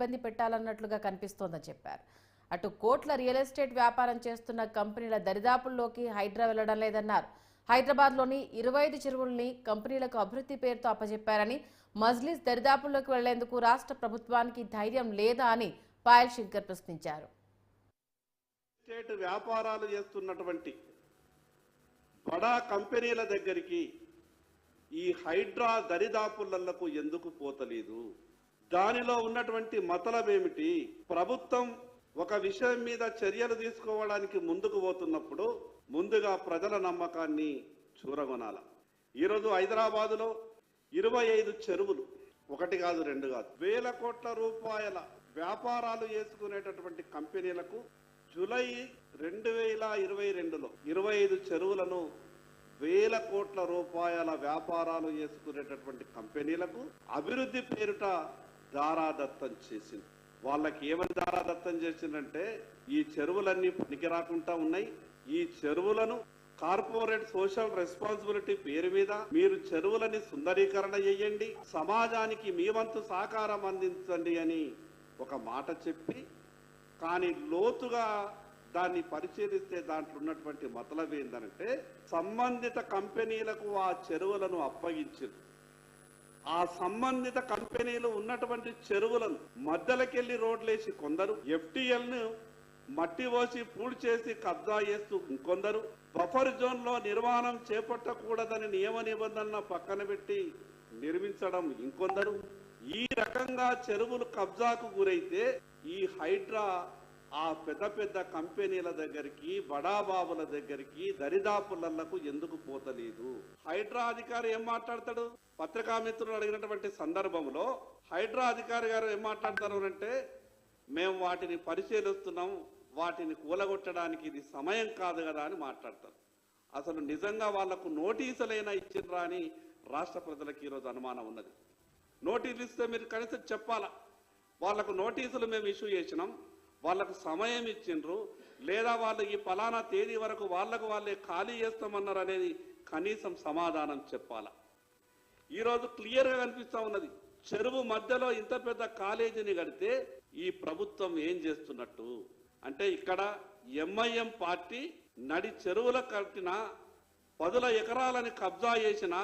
ఇబ్బంది పెట్టాలన్నట్లుగా కనిపిస్తోందని చెప్పారు. అటు కోట్ల రియల్ ఎస్టేట్ వ్యాపారం చేస్తున్న కంపెనీల దరిదాపుల్లోకి హైడ్రా వెళ్లడం లేదన్నారు. హైదరాబాద్లోని 25 చెరువుల్ని కంపెనీలకు అభివృద్ధి పేరుతో అప్పజెప్పారని, మజ్లిస్ దరిదాపుల్లోకి వెళ్లేందుకు రాష్ట్ర ప్రభుత్వానికి ధైర్యం లేదా అని పాయల్ శంకర్ ప్రశ్నించారు. స్టేట్ వ్యాపారాలు చేస్తున్నటువంటి బడా కంపెనీల దగ్గరికి ఈ హైడ్రా దరిదాపులకు ఎందుకు పోతలేదు? దానిలో ఉన్నటువంటి మతలబేమిటి? ప్రభుత్వం ఒక విషయం మీద చర్యలు తీసుకోవడానికి ముందుకు పోతున్నప్పుడు ముందుగా ప్రజల నమ్మకాన్ని చూరగొనాల. ఈరోజు హైదరాబాదులో 25 చెరువులు, ఒకటి కాదు రెండు కాదు, వేల కోట్ల రూపాయల వ్యాపారాలు చేసుకునేటటువంటి కంపెనీలకు జూలై 2022లో 25 చెరువులను వేల కోట్ల రూపాయల వ్యాపారాలు చేసుకునేటటువంటి కంపెనీలకు అభివృద్ధి పేరుట దారాదత్తం చేసింది. వాళ్ళకి ఏమని దారాదత్తం చేసిందంటే, ఈ చెరువులన్నీ పనికి రాకుండా ఉన్నాయి, ఈ చెరువులను కార్పొరేట్ సోషల్ రెస్పాన్సిబిలిటీ పేరు మీద మీరు చెరువులని సుందరీకరణ చేయండి, సమాజానికి మీ వంతు సహకారం అందించండి అని ఒక మాట చెప్పి, కానీ లోతుగా దాన్ని పరిశీలిస్తే దాంట్లో ఉన్నటువంటి మతలబ్ ఏంటంటే, సంబంధిత కంపెనీలకు ఆ చెరువులను అప్పగించారు. ఆ సంబంధిత కంపెనీలు ఉన్నటువంటి చెరువులను మధ్యలోకెళ్లి రోడ్లేసి కొందరు, FTL ను మట్టి పోసి పూడి చేసి కబ్జా చేస్తూ ఇంకొందరు, బఫర్ జోన్ లో నిర్మాణం చేపట్టకూడదని నియమ నిబంధనలను పక్కన పెట్టి నిర్మించడం ఇంకొందరు. ఈ రకంగా చెరువులు కబ్జాకు గురైతే ఈ హైడ్రా ఆ పెద్ద పెద్ద కంపెనీల దగ్గరికి, బడాబాబుల దగ్గరికి, దరిదాపులకు ఎందుకు పోతలేదు? హైడ్రా అధికారి ఏం మాట్లాడతాడు? పత్రికా మిత్రులు అడిగినటువంటి సందర్భంలో హైడ్రా అధికారి గారు ఏం మాట్లాడతారు అంటే, మేము వాటిని పరిశీలిస్తున్నాం, వాటిని కూలగొట్టడానికి ఇది సమయం కాదు కదా అని మాట్లాడతారు. అసలు నిజంగా వాళ్లకు నోటీసులైనా ఇచ్చిండ్రా అని రాష్ట్ర ప్రజలకు ఈరోజు అనుమానం ఉన్నది. నోటీసులు ఇస్తే మీరు కనీసం చెప్పాలా, వాళ్లకు నోటీసులు మేము ఇష్యూ చేసినాం, వాళ్ళకు సమయం ఇచ్చిండ్రు, లేదా వాళ్ళు ఈ ఫలానా తేదీ వరకు వాళ్ళకు వాళ్ళే ఖాళీ చేస్తామన్నారు అనేది కనీసం సమాధానం చెప్పాలా. ఈరోజు క్లియర్గా కనిపిస్తూ ఉన్నది, చెరువు మధ్యలో ఇంత పెద్ద కాలేజీని కడితే ఈ ప్రభుత్వం ఏం చేస్తున్నట్టు అంటే, ఇక్కడ MIM పార్టీ నడి చెరువుల కట్టిన 10 ఎకరాలని కబ్జా చేసిన